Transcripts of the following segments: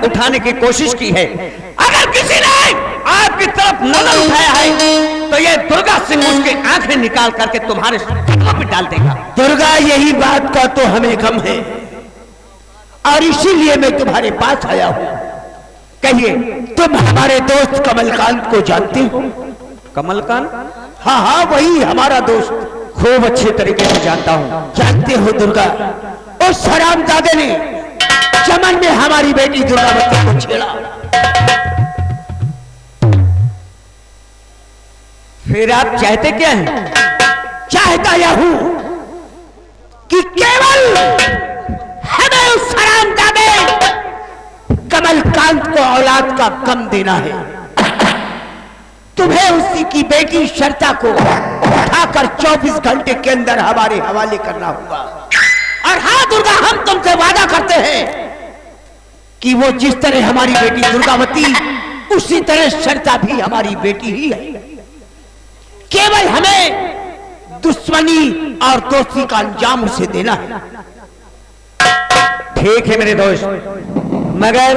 उठाने की कोशिश की है। अगर किसी ने आपकी तरफ नजर उठाया है तो ये दुर्गा सिंह उसकी आंखें निकाल करके तुम्हारे कदमों पे डाल देगा। दुर्गा, यही बात का तो हमें गम है और इसीलिए मैं तुम्हारे पास आया हूं। कहिए, तुम हमारे दोस्त कमलकांत को जानते हो? कमलकांत? हाँ हाँ, वही हमारा दोस्त। खूब अच्छे तरीके से जानता हूं। जानते हो दुर्गा, उस हरामजादे ने चमन में हमारी बेटी दुर्गावती को छेड़ा। फिर आप चाहते क्या हैं? चाहता यह हूं कि केवल हमें उस हरामजादे कमलकांत को औलाद का गम देना है। तुम्हें उसी की बेटी शर्ता को उठाकर 24 घंटे के अंदर हमारे हवाले करना होगा। और हाँ दुर्गा, हम तुमसे वादा करते हैं कि वो जिस तरह हमारी बेटी दुर्गावती, उसी तरह शर्ता भी हमारी बेटी ही है। केवल हमें दुश्मनी और दोस्ती का अंजाम उसे देना है। ठीक है मेरे दोस्त, मगर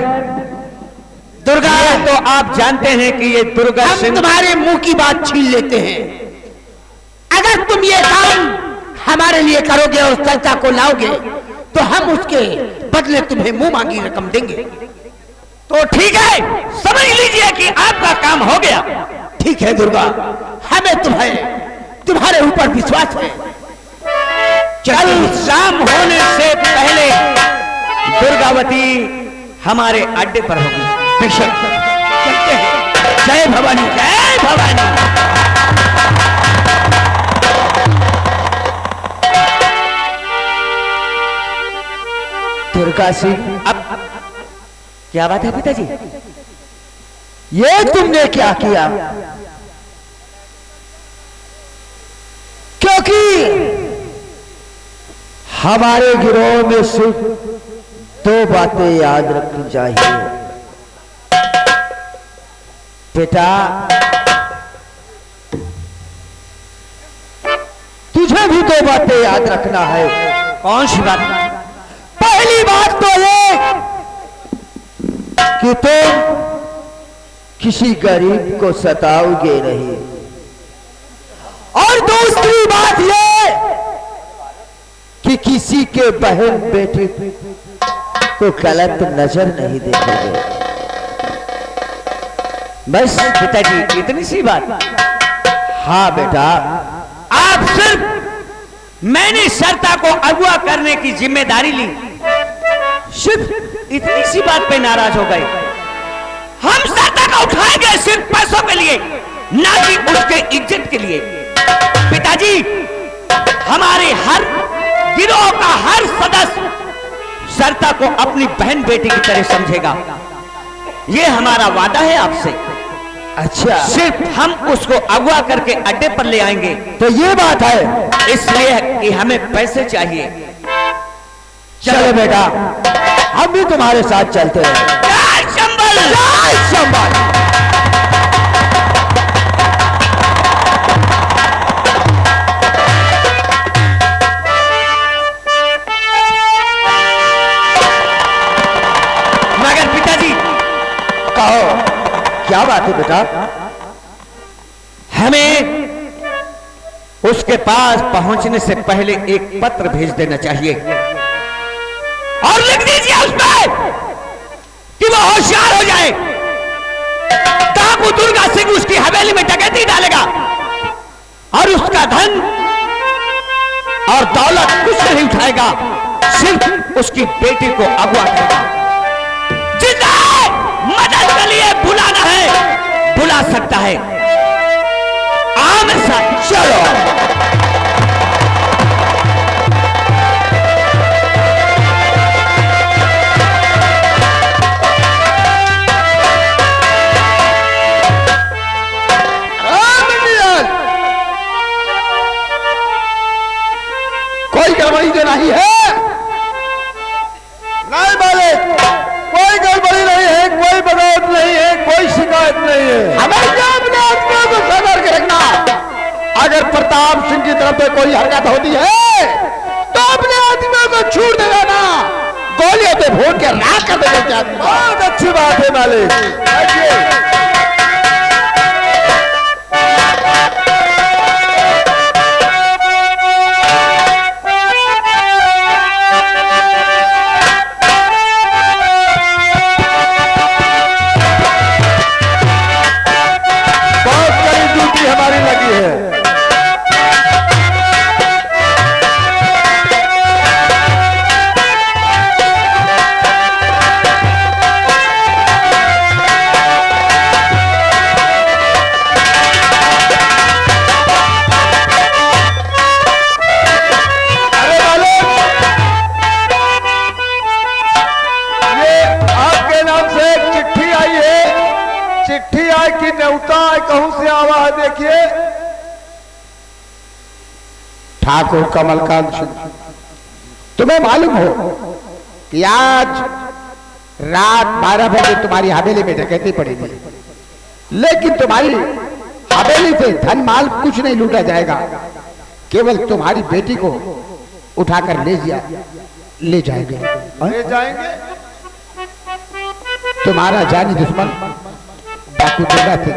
दुर्गा, तो आप जानते हैं कि ये दुर्गा हम तुम्हारे मुंह की बात छीन लेते हैं। अगर तुम ये काम हमारे लिए करोगे और शर्ता को लाओगे तो हम उसके बदले तुम्हें मुंह मांगी रकम देंगे। तो ठीक है, समझ लीजिए कि आपका काम हो गया। ठीक है दुर्गा, हमें तुम्हारे ऊपर विश्वास है। कल शाम होने से पहले दुर्गावती हमारे अड्डे पर होगी। बेशक, चलते हैं। जय भवानी, जय भवानी। दुर्गा सिंह, अब क्या बात है पिताजी? ये तुमने क्या किया? क्योंकि हमारे गिरोह में सिर्फ 2 बातें याद रखनी चाहिए बेटा। तुझे भी 2 बातें याद रखना है। कौन सी बात? पहली बात तो ये कि तुम किसी गरीब को सताओगे नहीं, और दूसरी बात ये कि किसी के बहन बेटी को गलत नजर नहीं देखोगे। बस पिताजी, इतनी सी बात? हाँ बेटा। आप सिर्फ मैंने शर्ता को अगवा करने की जिम्मेदारी ली, सिर्फ इतनी सी बात पे नाराज हो गए। हम शर्ता का उठाएंगे सिर्फ पैसों के लिए, ना कि उसके इज्जत के लिए। पिताजी, हमारे हर गिरोह का हर सदस्य शर्ता को अपनी बहन बेटी की तरह समझेगा। ये हमारा वादा है आपसे। अच्छा, सिर्फ हम उसको अगवा करके अड्डे पर ले आएंगे। तो ये बात है, इसलिए कि हमें पैसे चाहिए। चलो बेटा, हम भी तुम्हारे साथ चलते हैं। जय शंबल, जय शंबल। मगर पिताजी, कहो, क्या बात है बेटा? हमें उसके पास पहुंचने से पहले एक पत्र भेज देना चाहिए और लिख दीजिए उसमें कि वो होशियार हो जाए। डाकू दुर्गा सिंह उसकी हवेली में डकैती डालेगा और उसका धन और दौलत कुछ नहीं उठाएगा, सिर्फ उसकी बेटी को अगवा करेगा। जिसे मदद के लिए बुलाना है बुला सकता है। आओ मेरे साथ, चलो। कोई गड़बड़ी तो नहीं है? नहीं मालिक, कोई गड़बड़ी नहीं है, कोई बगावत नहीं है, कोई शिकायत नहीं है। हमेशा अपने आदमियों को सदर के रखना। अगर प्रताप सिंह की तरफ से कोई हरकत होती है तो अपने आदमियों को छूट दे देना, गोलियों पे भून के राख कर देना चाहता हूं। बहुत अच्छी बात है मालिक। बैठिए। हमारी लगी है। अरे मालिक, ये आपके नाम से एक चिट्ठी आई है। चिट्ठी आई कि न्योता कहूं से आवा है, देखिए। ठाकुर कमलकांत सिंह, तुम्हें मालूम हो कि आज रात 12 बजे तुम्हारी हवेली में डकैती पड़ी थी, लेकिन तुम्हारी हवेली से धन माल कुछ नहीं लूटा जाएगा, केवल तुम्हारी बेटी को उठाकर ले जाएंगे। ले जाएंगे। तुम्हारा जानी दुश्मन डाकू दुर्गा थे।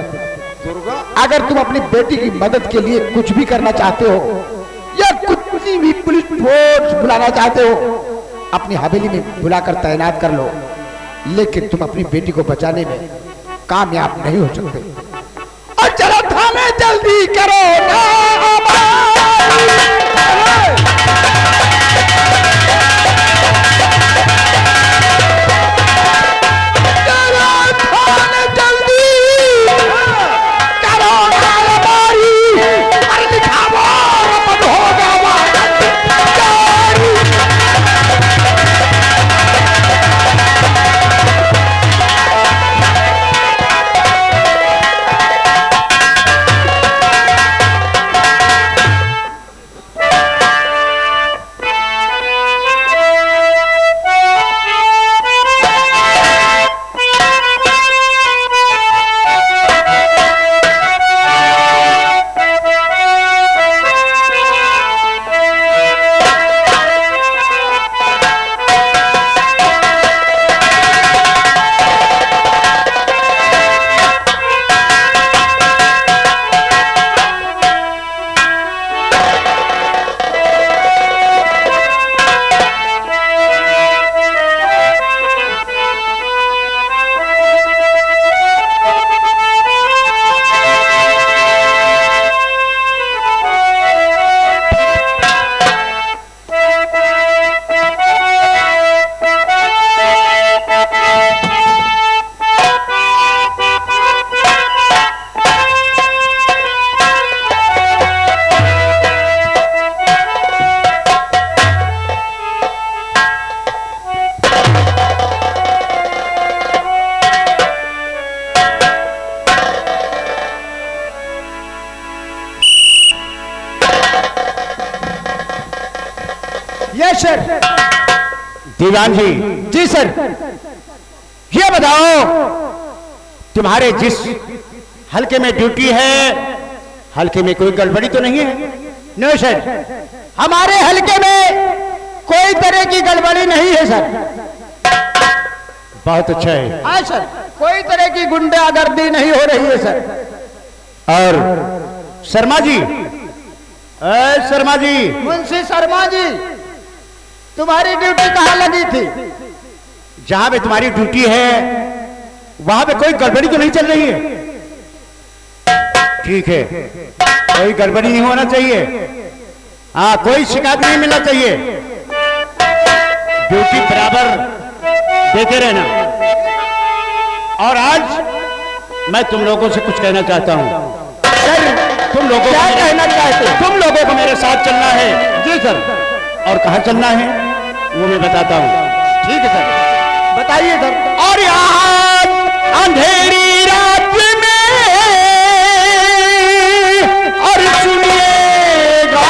दुर्गा, अगर तुम अपनी बेटी की मदद के लिए कुछ भी करना चाहते हो या कुछ भी पुलिस फोर्स बुलाना चाहते हो, अपनी हवेली में बुलाकर तैनात कर लो, लेकिन तुम अपनी बेटी को बचाने में कामयाब नहीं हो सकते। और चलो थाने जल्दी करो ना। Yes sir. दीवान जी। जी सर। ये बताओ, तुम्हारे जिस हल्के में ड्यूटी है, हल्के में कोई गड़बड़ी तो नहीं है? नो सर, हमारे हल्के में कोई तरह की गड़बड़ी नहीं है सर। बहुत अच्छा है। हाँ सर, कोई तरह की गुंडागर्दी नहीं हो रही है सर। और शर्मा जी, शर्मा जी, मुंशी शर्मा जी, तुम्हारी ड्यूटी कहाँ लगी थी? जहां पे तुम्हारी ड्यूटी है वहां पे कोई गड़बड़ी तो नहीं चल रही है? ठीक है, कोई गड़बड़ी नहीं होना चाहिए। हाँ, कोई शिकायत नहीं मिलना चाहिए। ड्यूटी बराबर देते रहना। और आज मैं तुम लोगों से कुछ कहना चाहता हूं। सर, तुम लोगों क्या कहना चाहते हो? तुम लोगों को मेरे साथ चलना है। जी सर। और कहाँ चलना है वो मैं बताता हूँ। ठीक है सर, बताइए सर। और यहाँ अंधेरी रात में, और सुनिएगा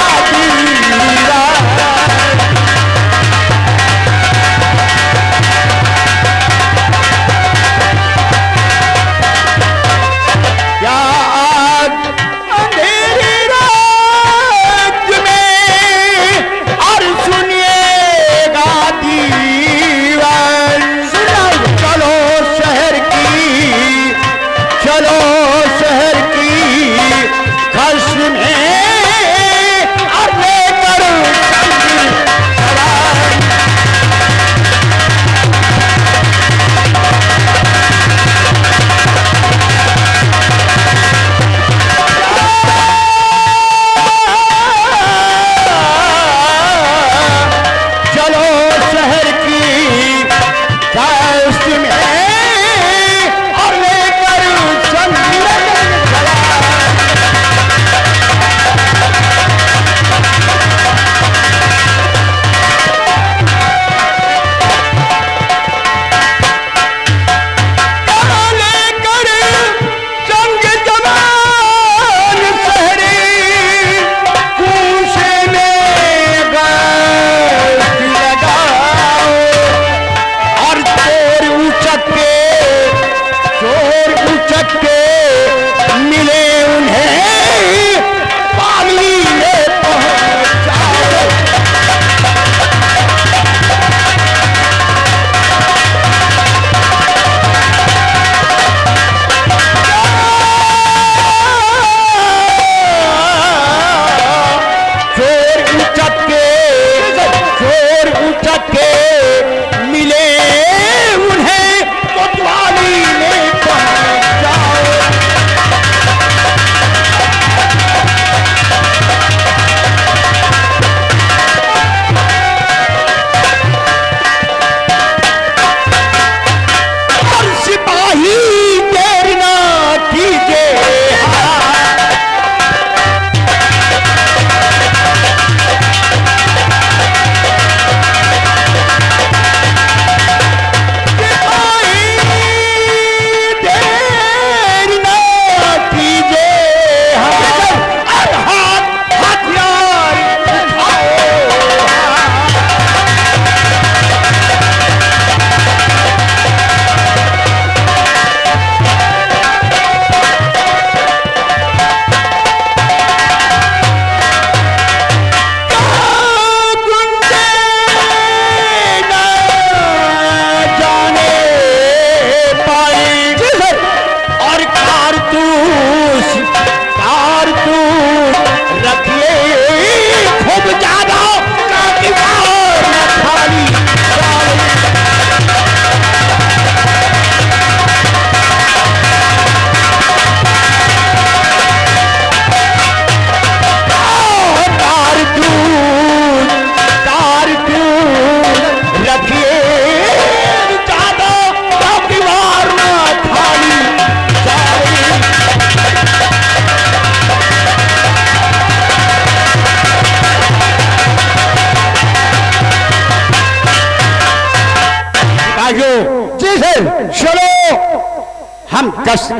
गश्त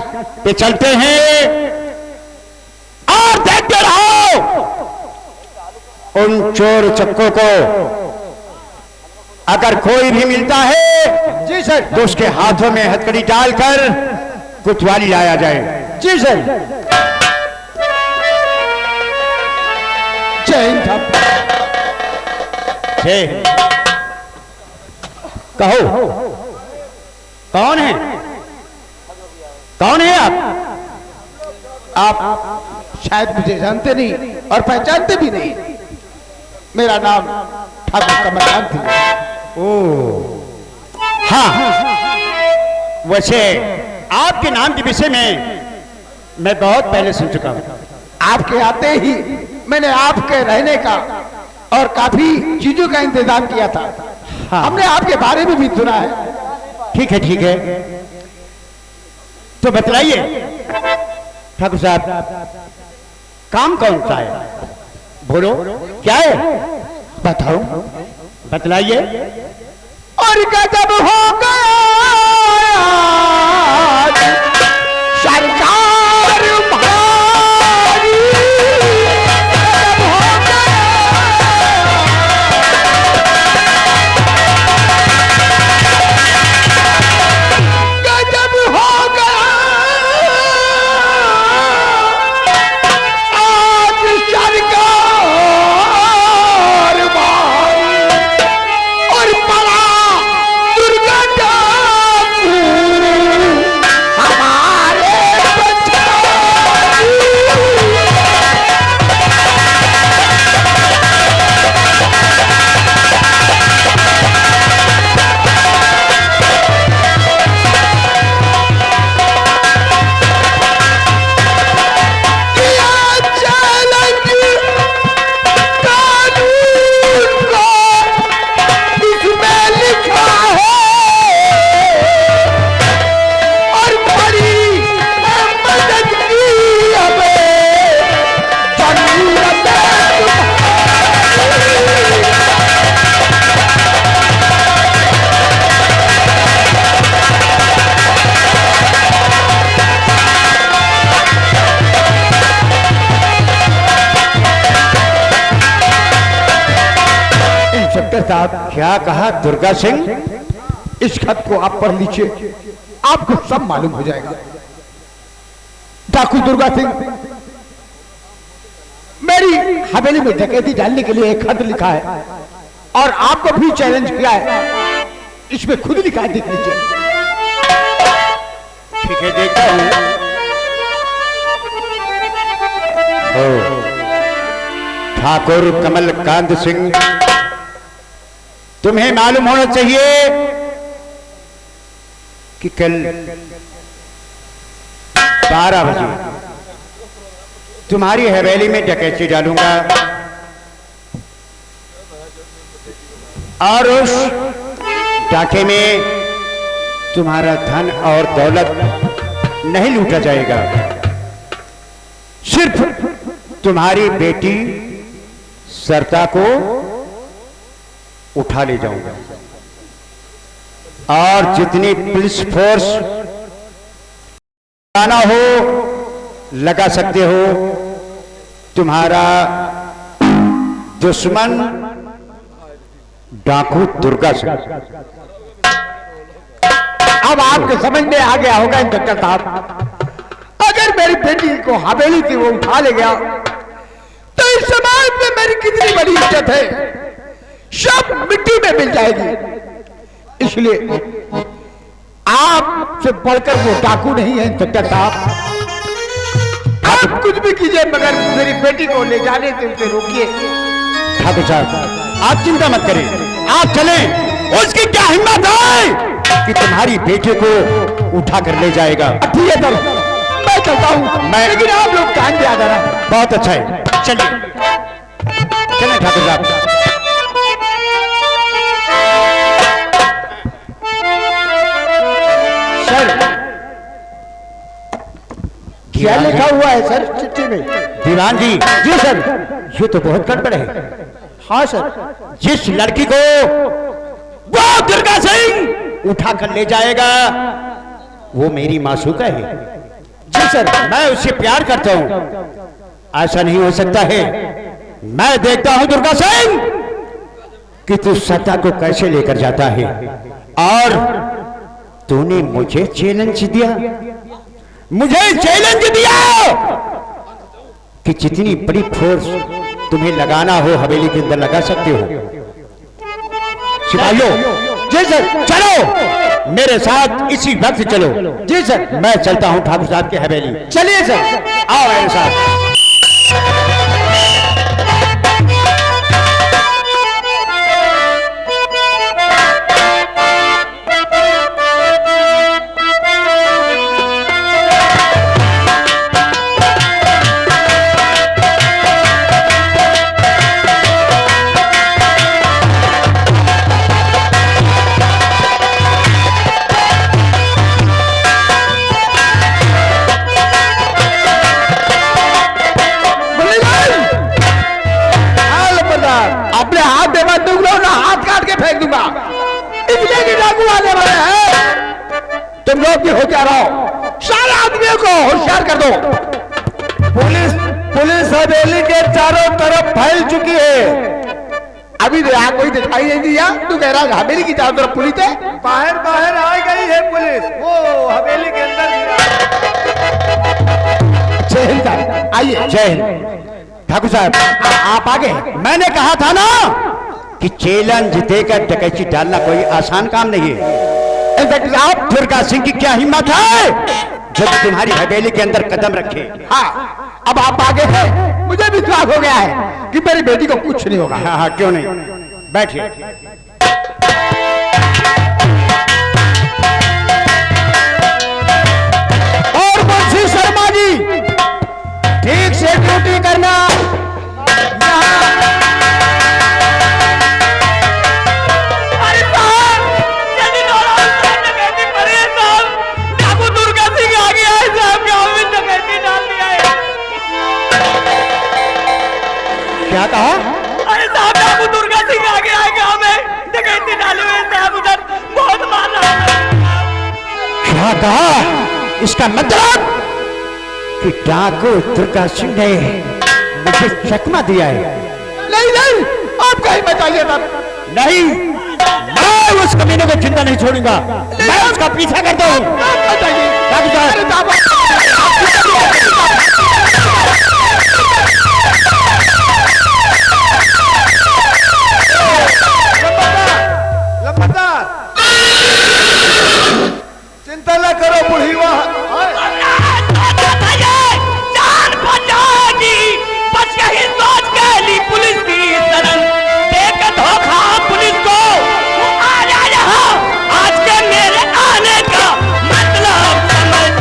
पे चलते हैं और देखते रहो उन चोर चक्कों को। अगर कोई भी मिलता है जी सर। तो उसके हाथों में हथकड़ी डालकर कोतवाली लाया जाए। जी सर। जय हिंद साहब। जय हिंद। कहो कौन है, कौन है आप शायद मुझे जानते नहीं और पहचानते भी नहीं। मेरा नाम ठाकुर कमलकांत है। हाँ, वैसे आपके नाम के विषय में मैं बहुत पहले सुन चुका हूँ। आपके आते ही मैंने आपके रहने का और काफी चीजों का इंतजाम किया था। हाँ। हमने आपके बारे में भी सुना है। ठीक है ठीक है, तो बतलाइए ठाकुर साहब, काम कौन सा है? बोलो क्या है, बताओ। बतलाइए। और गजब हो गया सरकार भारी, गजब हो गया, गजब हो गया आज सरकार भारी। और बड़ा दुर्गा डाकू हमारे साहब क्या कहा दुर्गा सिंह? इस खत को आप पढ़ लीजिए, आपको सब मालूम हो जाएगा। डाकू दुर्गा सिंह मेरी हवेली में डकैती डालने के लिए एक खत लिखा है और आपको भी चैलेंज किया है। इसमें खुद लिखा है, देख लीजिए। ठीक है, देखता हूं। ठाकुर कमलकांत सिंह, तुम्हें मालूम होना चाहिए कि कल 12 बजे तुम्हारी हवेली में डकैती डालूंगा और उस डाके में तुम्हारा धन और दौलत नहीं लूटा जाएगा, सिर्फ तुम्हारी बेटी सरता को उठा ले जाऊंगा और जितनी पुलिस फोर्स लगाना हो लगा सकते हो। तुम्हारा दुश्मन डाकू दुर्गा सिंह। अब आपके समझ में आ गया होगा इंस्पेक्टर साहब, अगर मेरी बेटी को हवेली से वो उठा ले गया तो इस समाज में मेरी कितनी बड़ी इज्जत है, सब मिट्टी में मिल जाएगी। इसलिए आपसे बढ़कर वो डाकू नहीं है इंस्पेक्टर साहब। आप कुछ भी कीजिए मगर मेरी बेटी को ले जाने से उसे रोकिए। ठाकुर साहब आप चिंता मत करें, आप चलें। उसकी क्या हिम्मत है कि तुम्हारी बेटी को उठा कर ले जाएगा। ठीक है सर, मैं चलता हूँ, लेकिन आप लोग टाइम पे आ जाना। बहुत अच्छा है, चलिए चलें ठाकुर साहब। सर क्या लिखा हुआ है सर चिट्ठी में? दीवान जी। जी सर। ये तो बहुत गड़बड़ है। हाँ सर। जिस लड़की को वो दुर्गा सिंह उठा कर ले जाएगा वो मेरी मासूका है। जी सर। मैं उससे प्यार करता हूं। ऐसा नहीं हो सकता है। मैं देखता हूं दुर्गा सिंह कि तू सत्ता को कैसे लेकर जाता है, और तूने मुझे चैलेंज दिया, कि जितनी बड़ी फोर्स तुम्हें लगाना हो हवेली के अंदर लगा सकते हो। सिपाहियों, जी सर। चलो मेरे साथ इसी वक्त चलो। जी सर। मैं चलता हूं ठाकुर साहब की हवेली। चलिए सर। आओ मेरे साथ। अपने हाथ में बंदूक लो ना, हाथ काट के फेंक दूंगा। इसलिए कि डाकू आने वाले हैं। तुम लोग भी होशियार रहो, सारे आदमियों को होशियार कर दो। पुलिस हवेली के चारों तरफ फैल चुकी है। अभी कोई दिखाई नहीं दिया, तू कह रहा हवेली की चारों तरफ पुलिस है? बाहर बाहर आ गई है पुलिस, वो हवेली के अंदर जय हिंद साहब, आइए। जय हिंद। ठाकुर साहब, आप आगे। मैंने कहा था ना कि चैलेंज देकर डकैती डालना कोई आसान काम नहीं है। इंस्पेक्टर साहब, दुर्गा सिंह की क्या हिम्मत है जब तुम्हारी हवेली के अंदर कदम रखे। हाँ, अब आप आगे हैं। मुझे विश्वास हो गया है कि मेरी बेटी को कुछ नहीं होगा। हाँ हाँ, क्यों नहीं, बैठिए। और मुंशी शर्मा जी, ठीक से ड्यूटी करना। क्या कहा? अरे साहब, डाकू दुर्गा सिंह आगे आए गांव में, डकैती डाले हुए साहब, उधर बहुत मार रहा है। क्या कहा? इसका मतलब कि डाकू दुर्गा सिंह ने मुझे चकमा दिया है। नहीं नहीं, आप कहीं बताइए तब। नहीं, मैं उस कमीने को जिंदा नहीं छोड़ूंगा। मैं उसका पीछा करता हूँ। चिंता न करो बुढ़ी, जान बचाएगी, बस यही सोच के ली पुलिस की शरण। देख धोखा पुलिस को, वो आ जा यहाँ, आज के मेरे आने का मतलब समझ।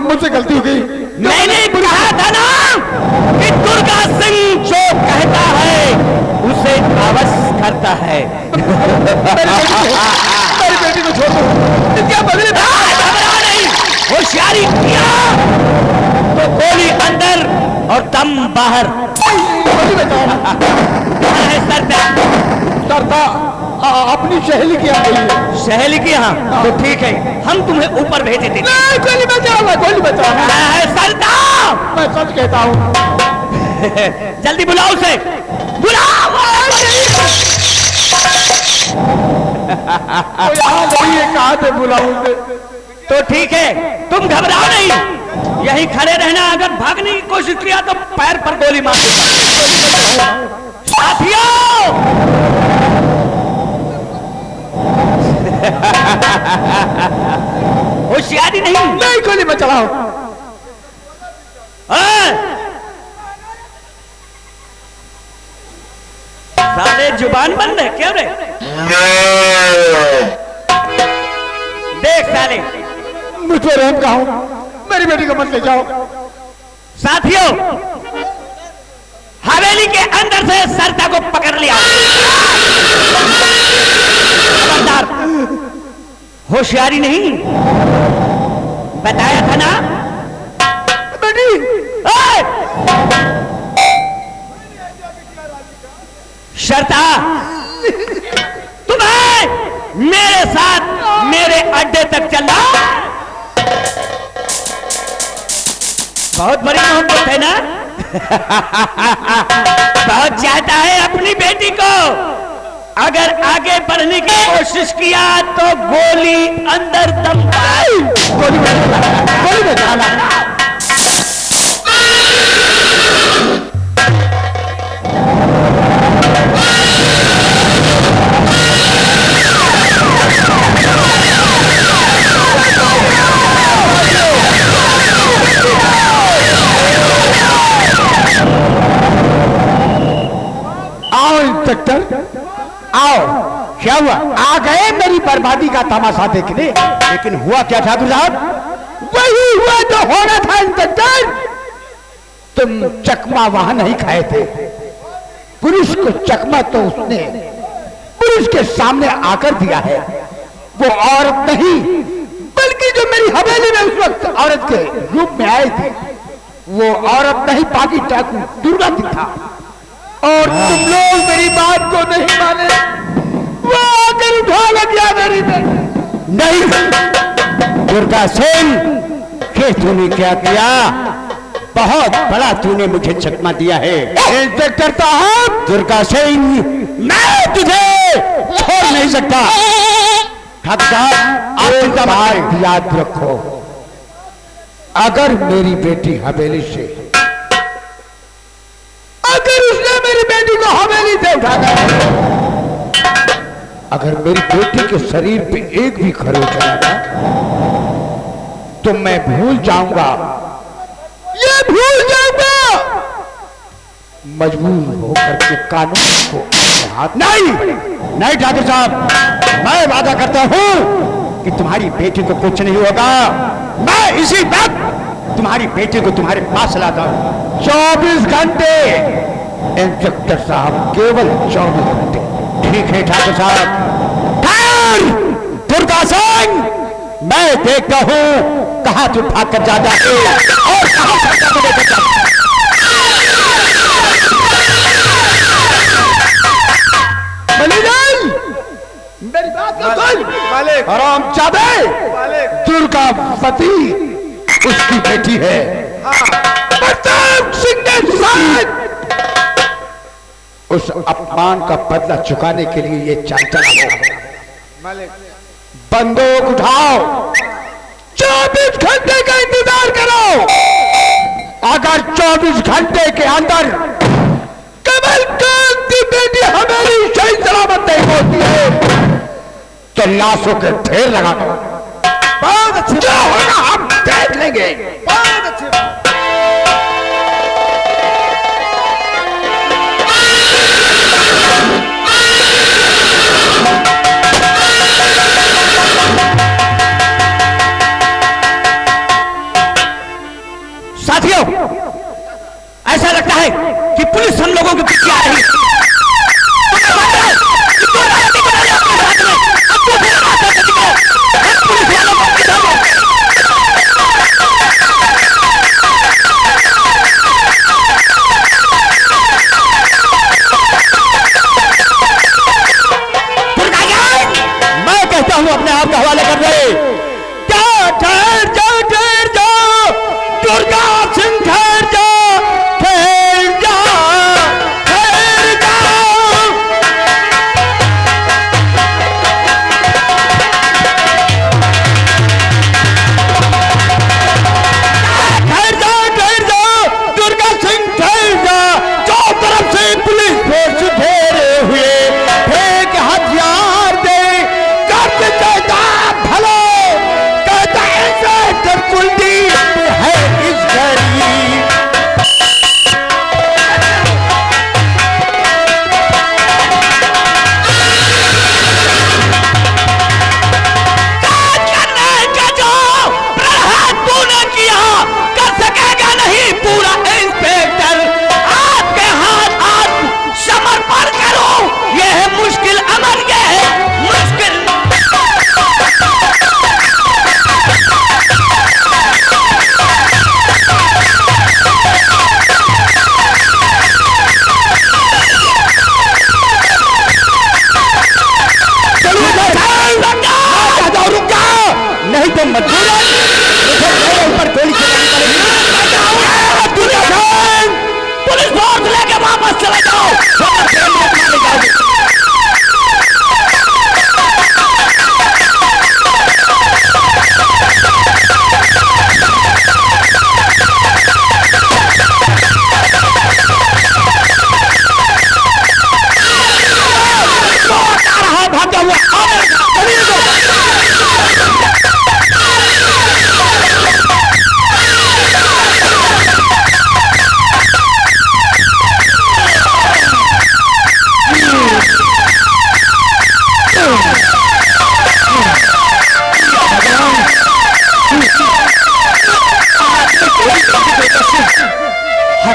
मुझसे गलती हो गई। मैंने कहा था ना कि दुर्गा सिंह जो कहता है उसे अवश्य करता है। मेरी बेटी को छोड़ दो। क्या बदले? घबरा नहीं, होशियारी किया तो गोली अंदर और दम बाहर। सरता अपनी सहेली की आ गई है। सहेली की? हाँ, तो ठीक है, हम तुम्हें ऊपर भेजे थे। गोली बचाओ, गोली बचाओ। सरदार, मैं सच कहता हूँ। जल्दी बुलाओ उसे, बुलाओ। यहाँ नहीं है, कहाँ से बुलाऊं उसे? तो ठीक है, तुम घबराओ नहीं, यही खड़े रहना। अगर भागने की कोशिश किया तो पैर पर गोली मार दूंगा। साथियों, होशियारी नहीं गोली में चलाओ। साले जुबान बंद है क्या रे? देख साले, मुझ पर रहम का हूं, मेरी बेटी को मत ले जाओ। साथियों, हवेली के अंदर से सरता को पकड़ लिया। खबरदार, होशियारी नहीं, बताया था ना बेटी। शर्ता, तुम्हें मेरे साथ मेरे अड्डे तक चलना। बहुत बड़ी मोहब्बत है ना? बहुत चाहता है अपनी बेटी को। अगर आगे बढ़ने की कोशिश किया तो गोली अंदर दम पाई। गोली में डाला। आओ इंस्पेक्टर, आओ। क्या हुआ? आ गए मेरी बर्बादी का तमाशा देखने। लेकिन हुआ क्या ठाकुर साहब? वही हुआ जो होना था इंस्पेक्टर। तुम चकमा वहां नहीं खाए थे। पुलिस को चकमा तो उसने पुलिस के सामने आकर दिया है। वो औरत नहीं, बल्कि जो मेरी हवेली में उस वक्त औरत के रूप में आई थी, वो औरत नहीं, बाकी डाकू दुर्गा था। और तुम लोग मेरी बात को नहीं माने, वो आकर उठा लग मेरी नहीं। दुर्गा सिंह, के तूने क्या किया? बहुत बड़ा तूने मुझे चकमा दिया है इंस्पेक्टर साहब। दुर्गा सिंह, मैं तुझे छोड़ नहीं सकता। ठाकुर साहब, आप याद रखो, अगर मेरी बेटी हवेली से, अगर उसने मेरी बेटी को हवेली से उठाकर, अगर मेरी बेटी के शरीर पे एक भी खरोंच चला तो मैं भूल जाऊंगा, ये भूल जाऊंगा। मजबूर होकर के कानून को हाथ नहीं ठाकुर साहब, मैं वादा करता हूं कि तुम्हारी बेटी को कुछ नहीं होगा। मैं इसी वक्त तुम्हारी बेटी को तुम्हारे पास लाता हूं। 24 घंटे इंस्पेक्टर साहब, केवल 24 घंटे। ठीक है ठाकुर साहब। दुर्गा सिंह, मैं देखता हूं कहां तू भाग कर जाता है और कहां सरकार को लेकर जाता है। मेरी बात सुन हरामजादे, दुर्गा पति उसकी बेटी है। प्रताप सिंह ने उस अपमान का बदला चुकाने के लिए ये चाल चला। बंदूक उठाओ, 24 घंटे का इंतजार करो। अगर 24 घंटे के अंदर कमल कांत की बेटी हमारी सही सलामत नहीं होती है तो लाशों के ढेर लगा दो। बहुत अच्छी, क्या होगा हम देख लेंगे। बहुत अच्छी बात। साथियों, ऐसा लगता है कि पुलिस हम लोगों के पीछे आ रही है। मैं कहता हूं अपने आप का हवाले कर रहे। क्या ठहर जाओ, ठहर जाओ दुर्गा सिंह, ठहर जाओ, ठहर जाओ, ठहर जाओ।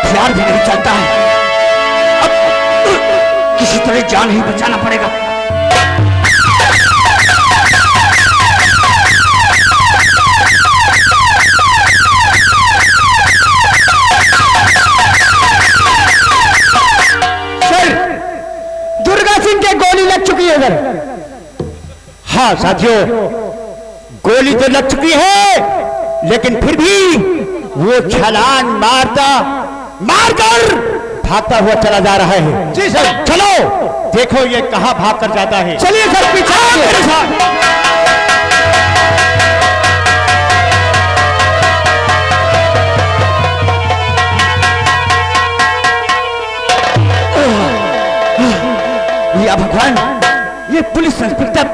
हथियार भी नहीं चलता है। अब किसी तरह जान ही बचाना पड़ेगा। सर, दुर्गा सिंह के गोली लग चुकी है सर। हाँ साथियों, गोली तो लग चुकी है, लेकिन फिर भी वो छलांग मारकर भागता हुआ चला जा रहा है। जी सर, चलो देखो ये कहां भाग कर जाता है। चलिए सर, पीछे मेरे साथ। या भगवान, ये पुलिस इंस्पेक्टर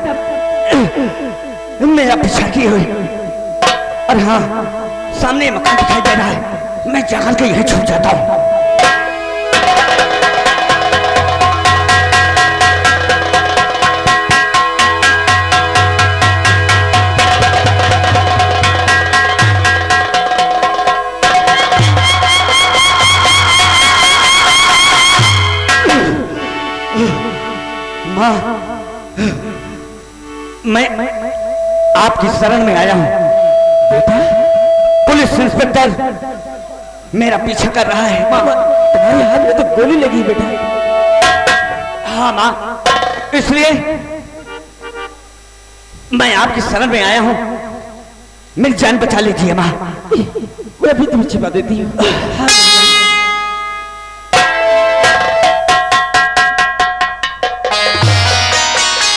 मेरा पीछा किए हुए, और हाँ, सामने मकान दिखाई दे रहा है। मैं जाकर के यहीं छूट जाता हूँ। माँ, मैं आपकी शरण में आया हूं। बेटा, पुलिस इंस्पेक्टर मेरा पीछा कर रहा है। माँ, तुम्हारे हाथ में तो गोली लगी बेटा। हाँ माँ, इसलिए मैं आपकी शरण में आया हूं। मेरी जान बचा लीजिए माँ। मैं अभी तुम्हें छिपा देती हूँ।